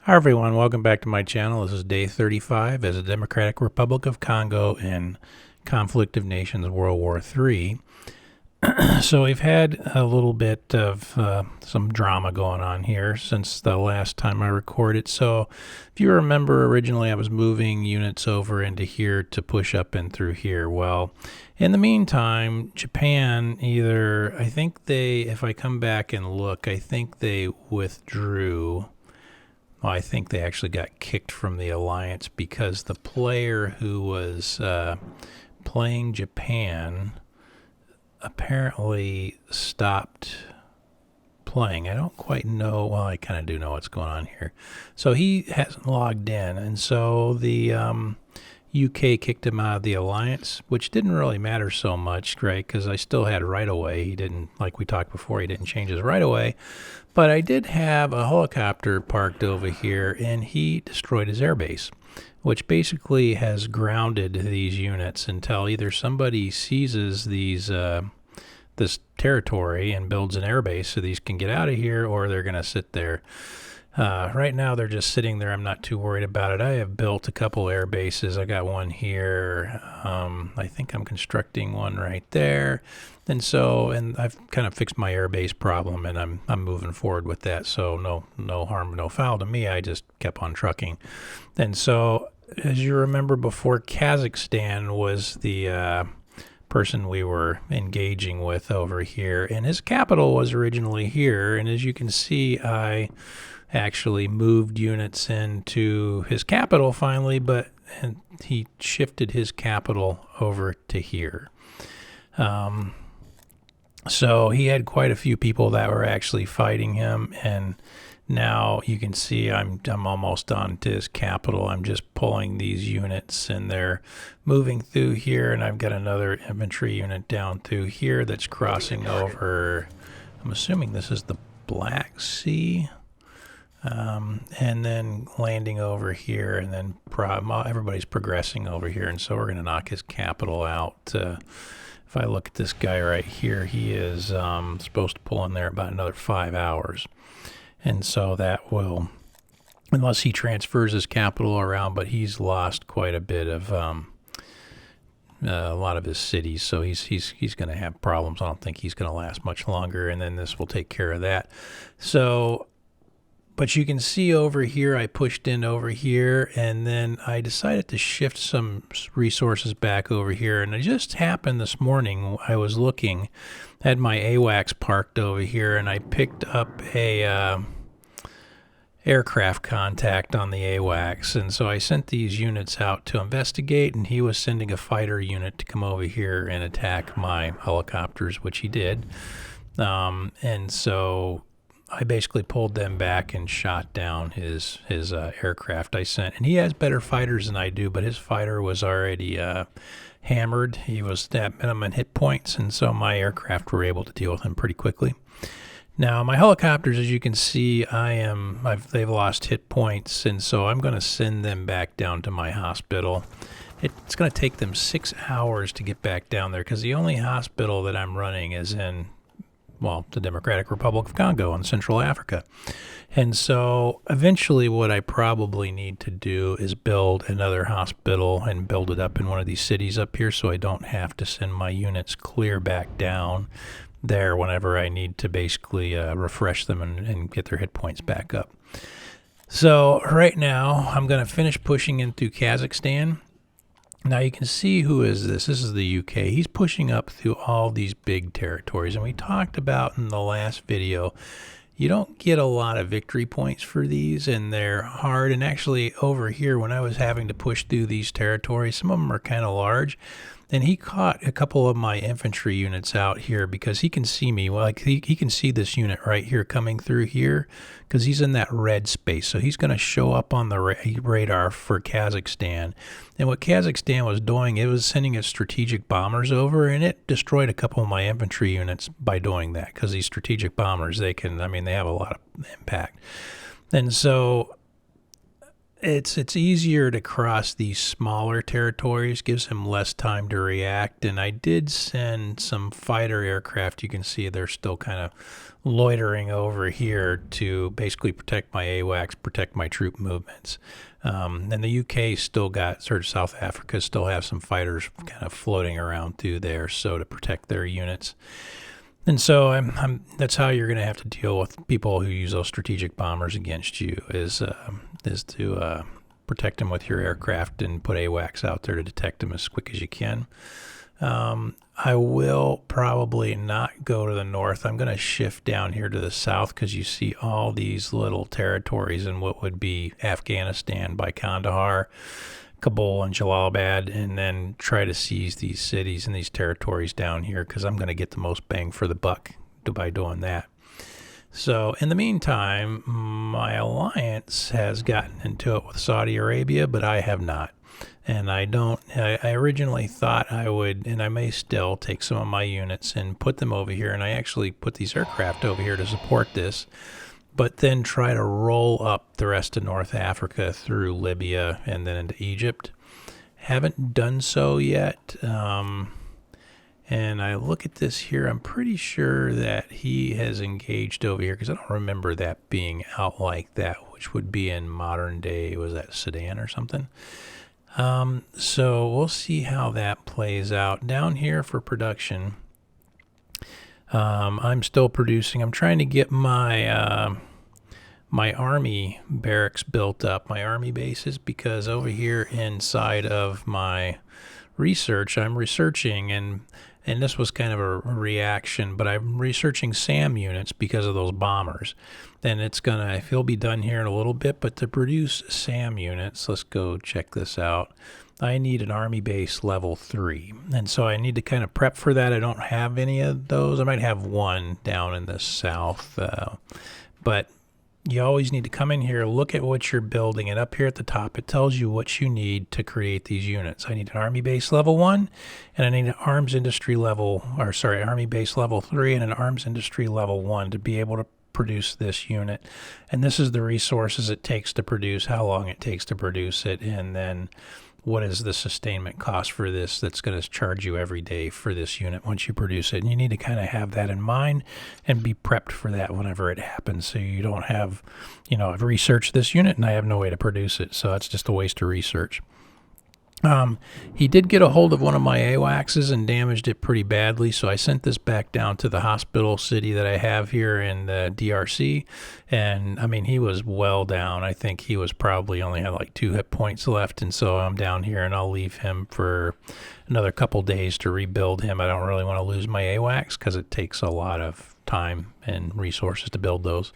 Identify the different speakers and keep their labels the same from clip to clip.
Speaker 1: Hi everyone, welcome back to my channel. This is day 35 as the Democratic Republic of Congo in Conflict of Nations World War III. So we've had a little bit of some drama going on here since the last time I recorded. So if you remember, originally I was moving units over into here to push up and through here. Well, in the meantime, Japan I think if I come back and look, I think they withdrew. Well, I think they actually got kicked from the alliance because the player who was playing Japan apparently stopped playing. I don't quite know. Well, I kind of do know what's going on here. So he hasn't logged in, and so the UK kicked him out of the alliance, which didn't really matter so much, right? Because I still had right away. He didn't, like we talked before, he didn't change his right away. But I did have a helicopter parked over here, and he destroyed his airbase, which basically has grounded these units until either somebody seizes this territory and builds an airbase so these can get out of here, or they're going to sit there. Right now they're just sitting there. I'm not too worried about it. I have built a couple air bases. I got one here. I think I'm constructing one right there. And I've kind of fixed my air base problem, and I'm moving forward with that. So no harm, no foul to me. I just kept on trucking. And so, as you remember before, Kazakstan was the person we were engaging with over here, and his capital was originally here. And as you can see, I actually moved units into his capital finally, but he shifted his capital over to here. So he had quite a few people that were actually fighting him, and now you can see I'm almost on to his capital. I'm just pulling these units, and they're moving through here, and I've got another infantry unit down through here that's crossing over. I'm assuming this is the Black Sea. And then landing over here, and then everybody's progressing over here, and so we're going to knock his capital out. If I look at this guy right here, he is supposed to pull in there about another 5 hours, and so that will, unless he transfers his capital around, but he's lost quite a bit of a lot of his cities, so he's going to have problems. I don't think he's going to last much longer, and then this will take care of that. So. But you can see over here, I pushed in over here, and then I decided to shift some resources back over here. And it just happened this morning, I was looking, had my AWACS parked over here, and I picked up a aircraft contact on the AWACS. And so I sent these units out to investigate, and he was sending a fighter unit to come over here and attack my helicopters, which he did. And so I basically pulled them back and shot down his aircraft I sent. And he has better fighters than I do, but his fighter was already hammered. He was at minimum hit points, and so my aircraft were able to deal with him pretty quickly. Now, my helicopters, as you can see, they've lost hit points, and so I'm going to send them back down to my hospital. It's going to take them 6 hours to get back down there, because the only hospital that I'm running is in, well, the Democratic Republic of Congo in Central Africa. And so eventually what I probably need to do is build another hospital and build it up in one of these cities up here, so I don't have to send my units clear back down there whenever I need to basically refresh them and get their hit points back up. So right now I'm going to finish pushing in through Kazakhstan. Now you can see who is this. This is the UK. He's pushing up through all these big territories. And we talked about in the last video, you don't get a lot of victory points for these, and they're hard. And actually over here, when I was having to push through these territories, some of them are kind of large. And he caught a couple of my infantry units out here because he can see me. Well, like he can see this unit right here coming through here because he's in that red space. So he's going to show up on the radar for Kazakhstan. And what Kazakhstan was doing, it was sending its strategic bombers over, and it destroyed a couple of my infantry units by doing that, because these strategic bombers, they have a lot of impact. And so it's easier to cross these smaller territories, gives him less time to react. And I did send some fighter aircraft. You can see they're still kind of loitering over here to basically protect my AWACS, protect my troop movements. And the UK still got, sort of South Africa still have some fighters kind of floating around through there, so to protect their units. And so that's how you're going to have to deal with people who use those strategic bombers against you, is to protect them with your aircraft and put AWACS out there to detect them as quick as you can. I will probably not go to the north. I'm going to shift down here to the south because you see all these little territories in what would be Afghanistan by Kandahar, Kabul, and Jalalabad, and then try to seize these cities and these territories down here because I'm going to get the most bang for the buck by doing that. So in the meantime, my alliance has gotten into it with Saudi Arabia, but I have not. And I originally thought I would, and I may still, take some of my units and put them over here, and I actually put these aircraft over here to support this, but then try to roll up the rest of North Africa through Libya and then into Egypt. Haven't done so yet. And I look at this here, I'm pretty sure that he has engaged over here because I don't remember that being out like that, which would be in modern day, was that Sudan or something? So we'll see how that plays out. Down here for production, I'm still producing. I'm trying to get my my army barracks built up, my army bases, because over here inside of my research, I'm researching, and this was kind of a reaction, but I'm researching SAM units because of those bombers. And it'll be done here in a little bit, but to produce SAM units, let's go check this out. I need an army base level 3. And so I need to kind of prep for that. I don't have any of those. I might have one down in the south. But you always need to come in here, look at what you're building, and up here at the top, it tells you what you need to create these units. I need an army base level 1, and I need an arms industry level, army base level 3 and an arms industry level 1 to be able to produce this unit. And this is the resources it takes to produce, how long it takes to produce it, and then what is the sustainment cost for this that's going to charge you every day for this unit once you produce it. And you need to kind of have that in mind and be prepped for that whenever it happens, so you don't have, I've researched this unit and I have no way to produce it, so that's just a waste of research. He did get a hold of one of my AWACSs and damaged it pretty badly, so I sent this back down to the hospital city that I have here in the DRC, and I mean, he was well down. I think he was probably only had like 2 hit points left, and so I'm down here and I'll leave him for another couple days to rebuild him. I don't really want to lose my AWACS because it takes a lot of time and resources to build those.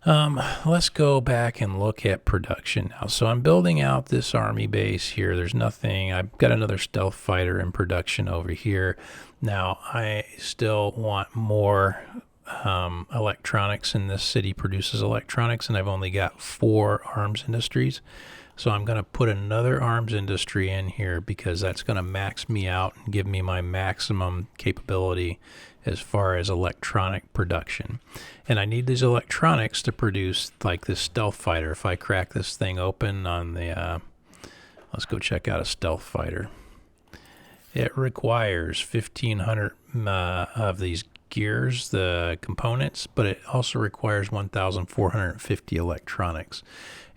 Speaker 1: Let's go back and look at production now. So I'm building out this army base here. There's nothing. I've got another stealth fighter in production over here. Now, I still want more electronics, and this city produces electronics, and I've only got 4 arms industries. So I'm going to put another arms industry in here because that's going to max me out and give me my maximum capability as far as electronic production. And I need these electronics to produce like this stealth fighter. If I crack this thing open on the, let's go check out a stealth fighter. It requires 1,500 of these gears, the components, but it also requires 1,450 electronics.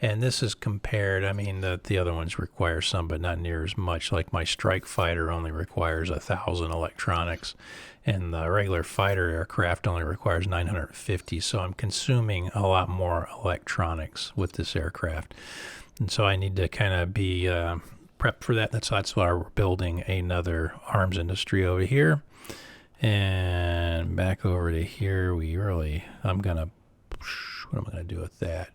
Speaker 1: And this is compared, I mean, the other ones require some, but not near as much. Like my strike fighter only requires 1,000 electronics, and the regular fighter aircraft only requires 950. So I'm consuming a lot more electronics with this aircraft. And so I need to kind of be prepped for that. That's why we're building another arms industry over here. And back over to here, what am I going to do with that?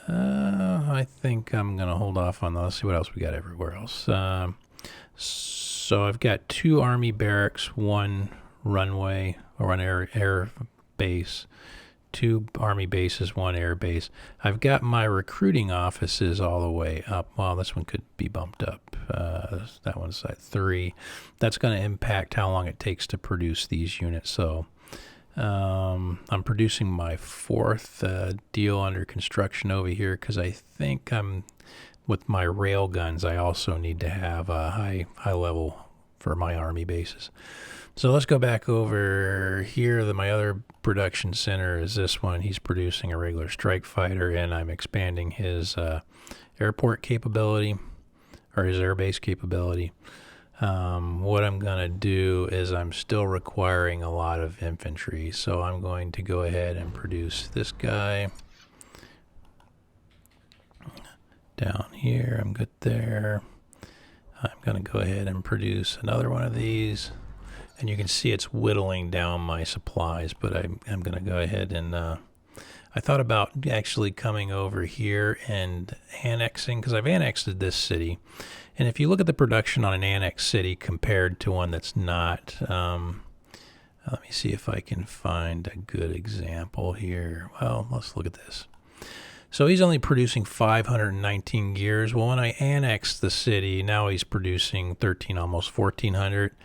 Speaker 1: I think I'm going to hold off on that. Let's see what else we got everywhere else. So I've got 2 army barracks, 1 runway or 1 air base, 2 army bases, 1 air base. I've got my recruiting offices all the way up. Well, this one could be bumped up. That one's at 3. That's going to impact how long it takes to produce these units. So I'm producing my fourth deal under construction over here because I think with my rail guns, I also need to have a high level for my army bases. So let's go back over here. My other production center is this one. He's producing a regular strike fighter, and I'm expanding his airport capability, or his airbase capability. What I'm going to do is I'm still requiring a lot of infantry, so I'm going to go ahead and produce this guy down here. I'm good there. I'm going to go ahead and produce another one of these, and you can see it's whittling down my supplies, but I'm going to go ahead and I thought about actually coming over here and annexing, because I've annexed this city. And if you look at the production on an annexed city compared to one that's not, let me see if I can find a good example here. Well, let's look at this. So he's only producing 519 gears. Well, when I annexed the city, now he's producing 13, almost 1,400.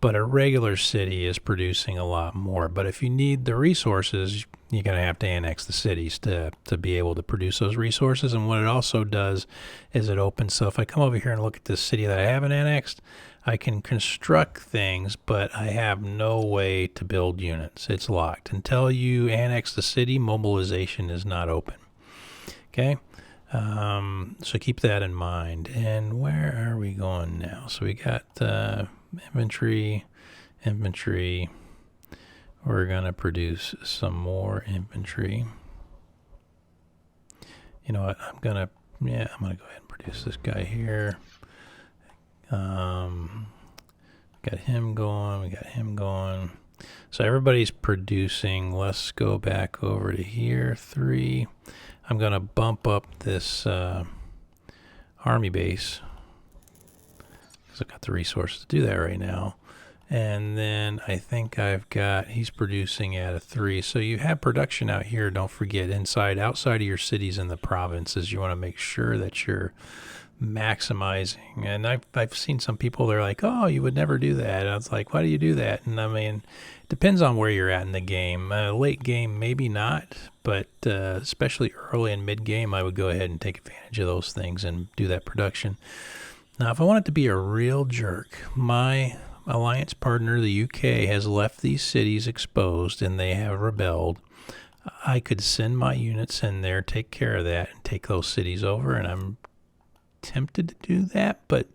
Speaker 1: But a regular city is producing a lot more. But if you need the resources, you're going to have to annex the cities to be able to produce those resources. And what it also does is it opens. So if I come over here and look at this city that I haven't annexed, I can construct things, but I have no way to build units. It's locked. Until you annex the city, mobilization is not open. Okay? So keep that in mind. And where are we going now? So we got infantry. We're going to produce some more infantry. You know what? I'm going to go ahead and produce this guy here. Got him going. We got him going. So everybody's producing. Let's go back over to here. 3. I'm going to bump up this army base because I've got the resources to do that right now. And then I think he's producing at a 3. So you have production out here. Don't forget, outside of your cities and the provinces, you want to make sure that you're maximizing. And I've seen some people, they're like, oh, you would never do that. And I was like, why do you do that? And I mean, it depends on where you're at in the game. Late game, maybe not, but especially early and mid game, I would go ahead and take advantage of those things and do that production. Now, if I want it to be a real jerk, my alliance partner, the UK, has left these cities exposed and they have rebelled. I could send my units in there, take care of that, and take those cities over, and I'm tempted to do that, but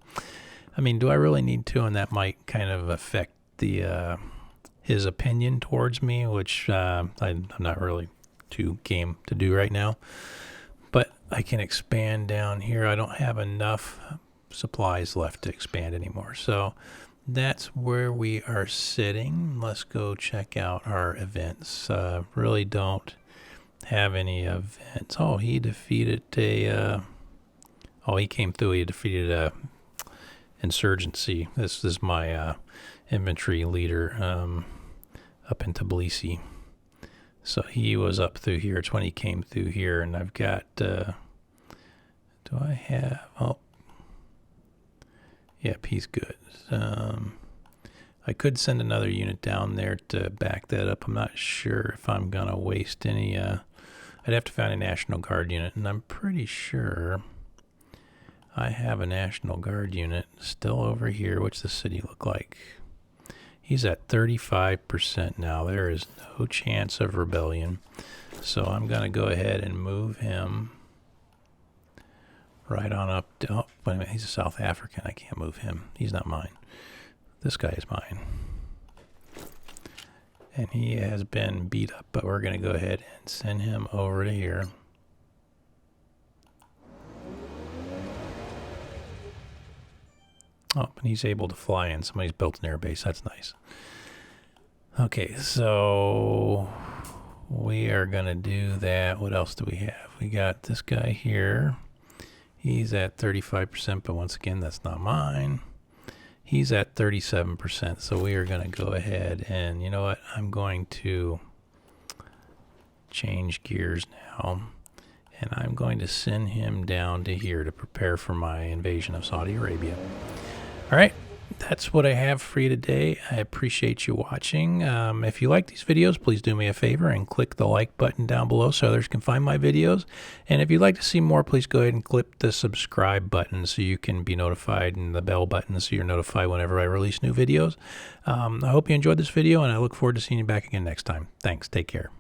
Speaker 1: I mean, do I really need to? And that might kind of affect his opinion towards me, which I'm not really too game to do right now. But I can expand down here. I don't have enough supplies left to expand anymore, so that's where we are sitting. Let's go check out our events. Really don't have any events. Oh, he defeated he came through. He defeated a insurgency. This is my infantry leader up in Tbilisi. So he was up through here. It's when he came through here, and I've got. Do I have? Oh, yep, he's good. I could send another unit down there to back that up. I'm not sure if I'm gonna waste any. I'd have to find a National Guard unit, and I'm pretty sure I have a National Guard unit still over here. What's the city look like? He's at 35% now. There is no chance of rebellion. So I'm going to go ahead and move him right on up. Oh, wait a minute. He's a South African. I can't move him. He's not mine. This guy is mine. And he has been beat up, but we're going to go ahead and send him over to here. Oh, and he's able to fly in. Somebody's built an airbase. That's nice. Okay, so we are going to do that. What else do we have? We got this guy here. He's at 35%, but once again, that's not mine. He's at 37%, so we are going to go ahead and, you know what? I'm going to change gears now, and I'm going to send him down to here to prepare for my invasion of Saudi Arabia. All right, that's what I have for you today. I appreciate you watching. If you like these videos, please do me a favor and click the like button down below so others can find my videos. And if you'd like to see more, please go ahead and click the subscribe button so you can be notified, and the bell button so you're notified whenever I release new videos. I hope you enjoyed this video, and I look forward to seeing you back again next time. Thanks. Take care.